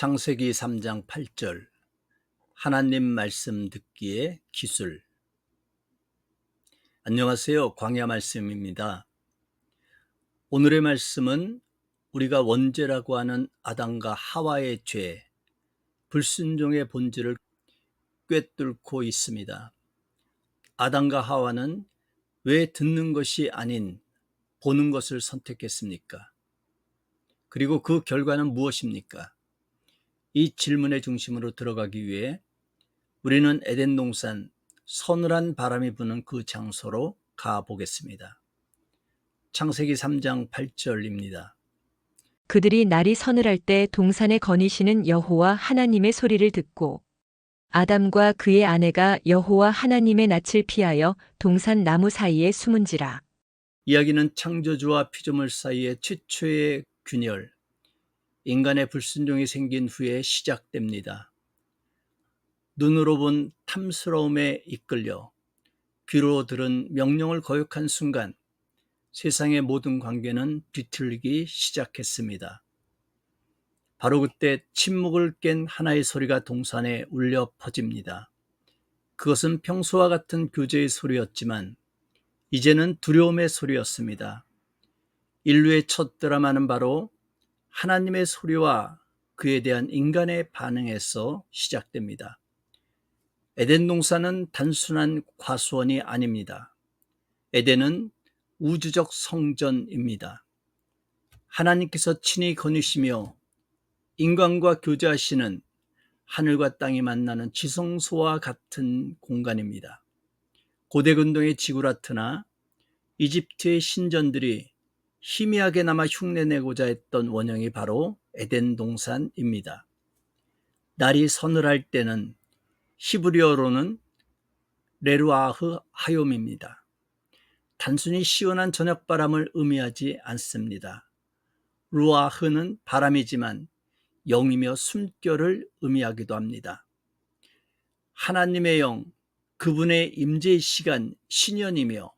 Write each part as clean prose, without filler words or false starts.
창세기 3장 8절 하나님 말씀 듣기의 기술. 안녕하세요. 광야 말씀입니다. 오늘의 말씀은 우리가 원죄라고 하는 아담과 하와의 죄, 불순종의 본질을 꿰뚫고 있습니다. 아담과 하와는 왜 듣는 것이 아닌 보는 것을 선택했습니까? 그리고 그 결과는 무엇입니까? 이 질문의 중심으로 들어가기 위해 우리는 에덴 동산, 서늘한 바람이 부는 그 장소로 가보겠습니다. 창세기 3장 8절입니다. 그들이 날이 서늘할 때 동산에 거니시는 여호와 하나님의 소리를 듣고 아담과 그의 아내가 여호와 하나님의 낯을 피하여 동산 나무 사이에 숨은지라. 이야기는 창조주와 피조물 사이의 최초의 균열, 인간의 불순종이 생긴 후에 시작됩니다. 눈으로 본 탐스러움에 이끌려 귀로 들은 명령을 거역한 순간 세상의 모든 관계는 뒤틀리기 시작했습니다. 바로 그때 침묵을 깬 하나의 소리가 동산에 울려 퍼집니다. 그것은 평소와 같은 교제의 소리였지만 이제는 두려움의 소리였습니다. 인류의 첫 드라마는 바로 하나님의 소리와 그에 대한 인간의 반응에서 시작됩니다. 에덴 동산은 단순한 과수원이 아닙니다. 에덴은 우주적 성전입니다. 하나님께서 친히 거니시며 인간과 교제하시는 하늘과 땅이 만나는 지성소와 같은 공간입니다. 고대 근동의 지구라트나 이집트의 신전들이 희미하게나마 흉내내고자 했던 원형이 바로 에덴 동산입니다. 날이 서늘할 때는 히브리어로는 레루아흐 하욤입니다. 단순히 시원한 저녁바람을 의미하지 않습니다. 루아흐는 바람이지만 영이며 숨결을 의미하기도 합니다. 하나님의 영, 그분의 임재의 시간, 신년이며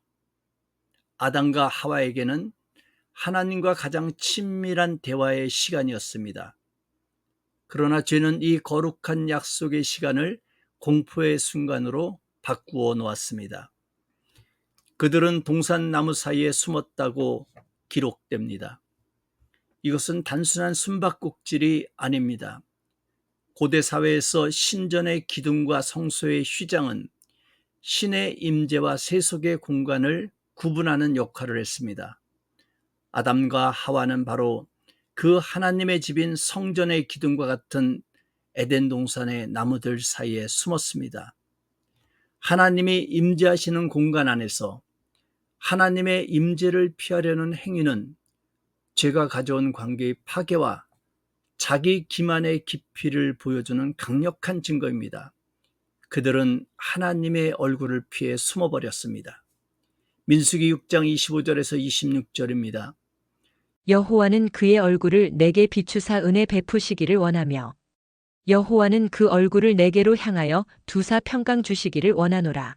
아담과 하와에게는 하나님과 가장 친밀한 대화의 시간이었습니다. 그러나 죄는 이 거룩한 약속의 시간을 공포의 순간으로 바꾸어 놓았습니다. 그들은 동산 나무 사이에 숨었다고 기록됩니다. 이것은 단순한 숨바꼭질이 아닙니다. 고대 사회에서 신전의 기둥과 성소의 휘장은 신의 임재와 세속의 공간을 구분하는 역할을 했습니다. 아담과 하와는 바로 그 하나님의 집인 성전의 기둥과 같은 에덴 동산의 나무들 사이에 숨었습니다. 하나님이 임재하시는 공간 안에서 하나님의 임재를 피하려는 행위는 죄가 가져온 관계의 파괴와 자기 기만의 깊이를 보여주는 강력한 증거입니다. 그들은 하나님의 얼굴을 피해 숨어버렸습니다. 민수기 6장 25절에서 26절입니다. 여호와는 그의 얼굴을 내게 비추사 은혜 베푸시기를 원하며 여호와는 그 얼굴을 내게로 향하여 두사 평강 주시기를 원하노라.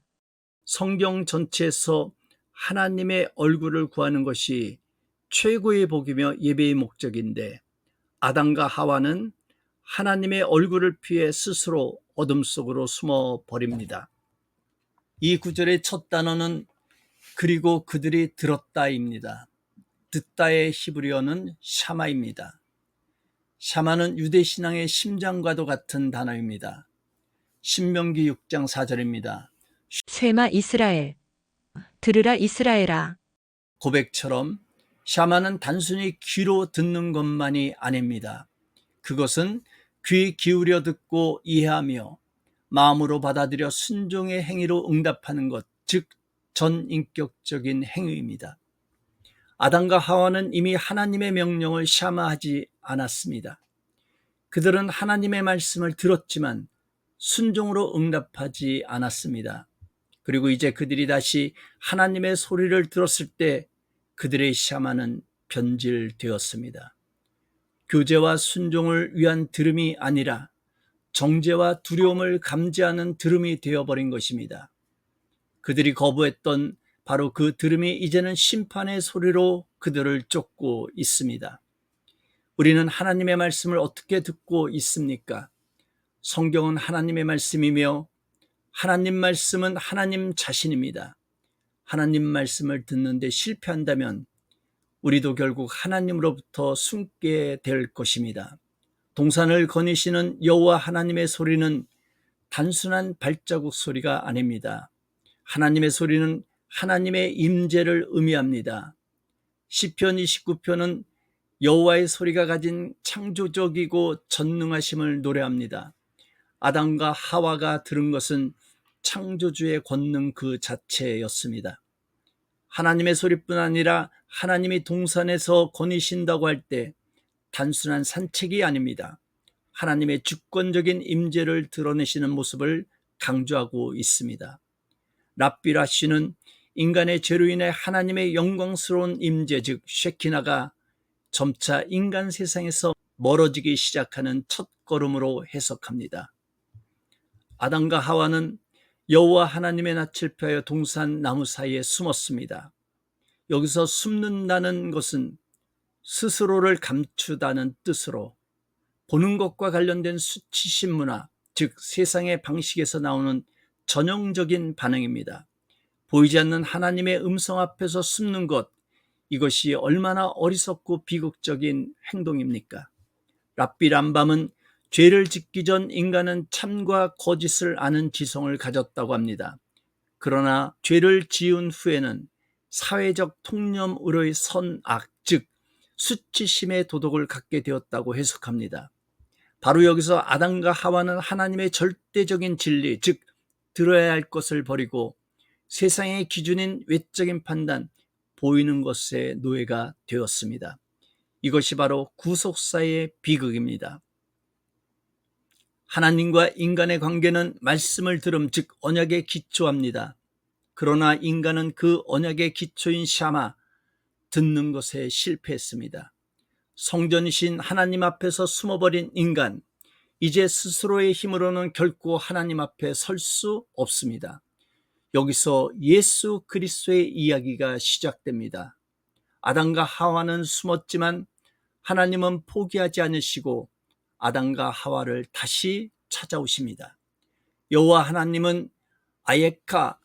성경 전체에서 하나님의 얼굴을 구하는 것이 최고의 복이며 예배의 목적인데 아담과 하와는 하나님의 얼굴을 피해 스스로 어둠 속으로 숨어버립니다. 이 구절의 첫 단어는 그리고 그들이 들었다입니다. 듣다의 히브리어는 샤마입니다. 샤마는 유대 신앙의 심장과도 같은 단어입니다. 신명기 6장 4절입니다. 쇠마 이스라엘, 들으라 이스라엘아. 고백처럼 샤마는 단순히 귀로 듣는 것만이 아닙니다. 그것은 귀 기울여 듣고 이해하며 마음으로 받아들여 순종의 행위로 응답하는 것, 즉 전인격적인 행위입니다. 아담과 하와는 이미 하나님의 명령을 샤마하지 않았습니다. 그들은 하나님의 말씀을 들었지만 순종으로 응답하지 않았습니다. 그리고 이제 그들이 다시 하나님의 소리를 들었을 때 그들의 샤마는 변질되었습니다. 교제와 순종을 위한 들음이 아니라 정죄와 두려움을 감지하는 들음이 되어버린 것입니다. 그들이 거부했던 바로 그 들음이 이제는 심판의 소리로 그들을 쫓고 있습니다. 우리는 하나님의 말씀을 어떻게 듣고 있습니까? 성경은 하나님의 말씀이며 하나님 말씀은 하나님 자신입니다. 하나님 말씀을 듣는데 실패한다면 우리도 결국 하나님으로부터 숨게 될 것입니다. 동산을 거니시는 여호와 하나님의 소리는 단순한 발자국 소리가 아닙니다. 하나님의 소리는 하나님의 임재를 의미합니다. 시편 29편은 여호와의 소리가 가진 창조적이고 전능하심을 노래합니다. 아담과 하와가 들은 것은 창조주의 권능 그 자체였습니다. 하나님의 소리뿐 아니라 하나님이 동산에서 거니신다고 할 때 단순한 산책이 아닙니다. 하나님의 주권적인 임재를 드러내시는 모습을 강조하고 있습니다. 랍비라시는 인간의 죄로 인해 하나님의 영광스러운 임재 즉 쉐키나가 점차 인간 세상에서 멀어지기 시작하는 첫 걸음으로 해석합니다. 아담과 하와는 여호와 하나님의 낯을 피하여 동산 나무 사이에 숨었습니다. 여기서 숨는다는 것은 스스로를 감추다는 뜻으로 보는 것과 관련된 수치심 문화, 즉 세상의 방식에서 나오는 전형적인 반응입니다. 보이지 않는 하나님의 음성 앞에서 숨는 것, 이것이 얼마나 어리석고 비극적인 행동입니까? 랍비 람밤은 죄를 짓기 전 인간은 참과 거짓을 아는 지성을 가졌다고 합니다. 그러나 죄를 지은 후에는 사회적 통념으로의 선악, 즉 수치심의 도덕을 갖게 되었다고 해석합니다. 바로 여기서 아담과 하와는 하나님의 절대적인 진리, 즉 들어야 할 것을 버리고 세상의 기준인 외적인 판단, 보이는 것의 노예가 되었습니다. 이것이 바로 구속사의 비극입니다. 하나님과 인간의 관계는 말씀을 들음, 즉 언약에 기초합니다. 그러나 인간은 그 언약의 기초인 샤마, 듣는 것에 실패했습니다. 성전이신 하나님 앞에서 숨어버린 인간, 이제 스스로의 힘으로는 결코 하나님 앞에 설 수 없습니다. 여기서 예수 그리스도의 이야기가 시작됩니다. 아담과 하와는 숨었지만 하나님은 포기하지 않으시고 아담과 하와를 다시 찾아오십니다. 여호와 하나님은 아예카,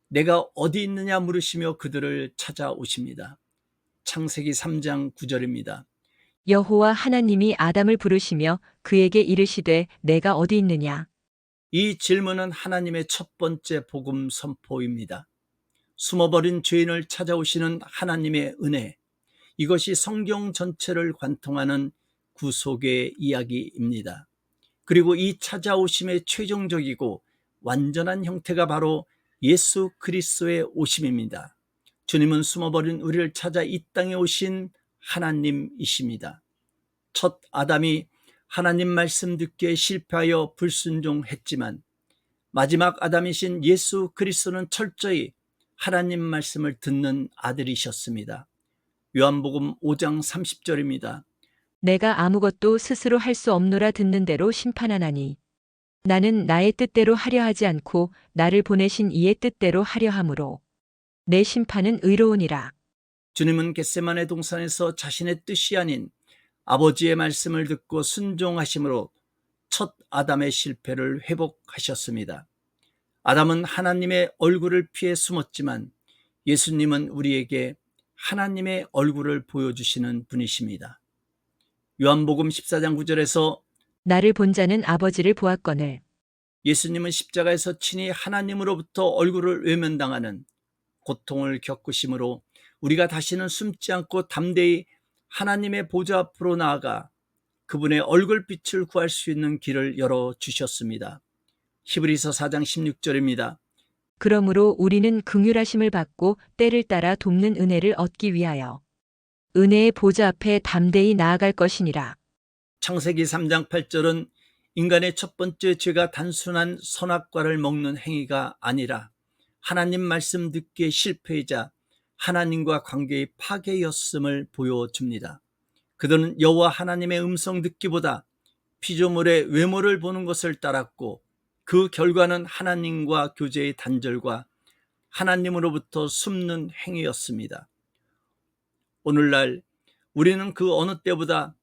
내가 어디 있느냐 물으시며 그들을 찾아오십니다. 창세기 3장 9절입니다. 여호와 하나님이 아담을 부르시며 그에게 이르시되 내가 어디 있느냐? 이 질문은 하나님의 첫 번째 복음 선포입니다. 숨어버린 죄인을 찾아오시는 하나님의 은혜, 이것이 성경 전체를 관통하는 구속의 이야기입니다. 그리고 이 찾아오심의 최종적이고 완전한 형태가 바로 예수 그리스도의 오심입니다. 주님은 숨어버린 우리를 찾아 이 땅에 오신 하나님이십니다. 첫 아담이 하나님 말씀 듣기에 실패하여 불순종했지만 마지막 아담이신 예수 그리스도는 철저히 하나님 말씀을 듣는 아들이셨습니다. 요한복음 5장 30절입니다. 내가 아무것도 스스로 할 수 없노라 듣는 대로 심판하나니 나는 나의 뜻대로 하려 하지 않고 나를 보내신 이의 뜻대로 하려 함으로 내 심판은 의로우니라. 주님은 겟세마네 동산에서 자신의 뜻이 아닌 아버지의 말씀을 듣고 순종하심으로 첫 아담의 실패를 회복하셨습니다. 아담은 하나님의 얼굴을 피해 숨었지만 예수님은 우리에게 하나님의 얼굴을 보여주시는 분이십니다. 요한복음 14장 9절에서 나를 본 자는 아버지를 보았거늘. 예수님은 십자가에서 친히 하나님으로부터 얼굴을 외면당하는 고통을 겪으심으로 우리가 다시는 숨지 않고 담대히 하나님의 보좌 앞으로 나아가 그분의 얼굴빛을 구할 수 있는 길을 열어주셨습니다. 히브리서 4장 16절입니다. 그러므로 우리는 긍휼하심을 받고 때를 따라 돕는 은혜를 얻기 위하여 은혜의 보좌 앞에 담대히 나아갈 것이니라. 창세기 3장 8절은 인간의 첫 번째 죄가 단순한 선악과를 먹는 행위가 아니라 하나님 말씀 듣기에 실패이자 하나님과 관계의 파괴였음을 보여줍니다. 그들은 여호와 하나님의 음성 듣기보다 피조물의 외모를 보는 것을 따랐고 그 결과는 하나님과 교제의 단절과 하나님으로부터 숨는 행위였습니다. 오늘날 우리는 그 어느 때보다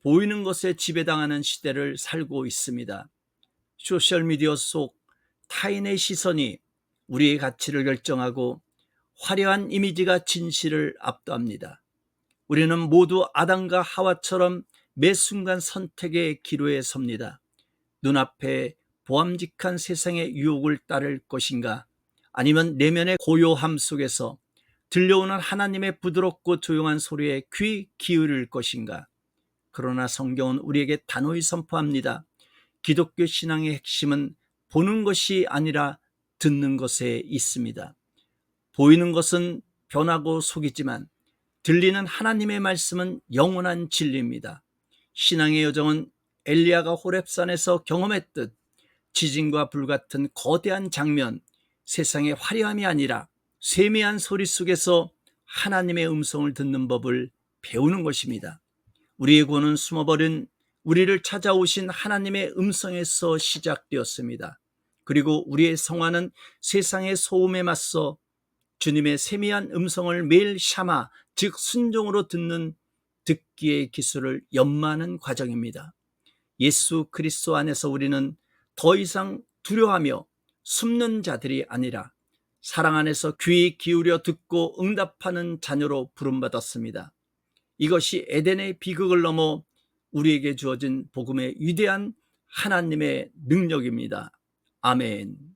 보이는 것에 지배당하는 시대를 살고 있습니다. 소셜미디어 속 타인의 시선이 우리의 가치를 결정하고 화려한 이미지가 진실을 압도합니다. 우리는 모두 아담과 하와처럼 매 순간 선택의 기로에 섭니다. 눈앞에 보암직한 세상의 유혹을 따를 것인가, 아니면 내면의 고요함 속에서 들려오는 하나님의 부드럽고 조용한 소리에 귀 기울일 것인가. 그러나 성경은 우리에게 단호히 선포합니다. 기독교 신앙의 핵심은 보는 것이 아니라 듣는 것에 있습니다. 보이는 것은 변하고 속이지만 들리는 하나님의 말씀은 영원한 진리입니다. 신앙의 여정은 엘리야가 호렙산에서 경험했듯 지진과 불 같은 거대한 장면, 세상의 화려함이 아니라 세미한 소리 속에서 하나님의 음성을 듣는 법을 배우는 것입니다. 우리의 구원은 숨어버린 우리를 찾아오신 하나님의 음성에서 시작되었습니다. 그리고 우리의 성화는 세상의 소음에 맞서 주님의 세미한 음성을 매일 샤마, 즉 순종으로 듣기의 기술을 연마하는 과정입니다. 예수 그리스도 안에서 우리는 더 이상 두려워하며 숨는 자들이 아니라 사랑 안에서 귀 기울여 듣고 응답하는 자녀로 부름받았습니다. 이것이 에덴의 비극을 넘어 우리에게 주어진 복음의 위대한 하나님의 능력입니다. 아멘.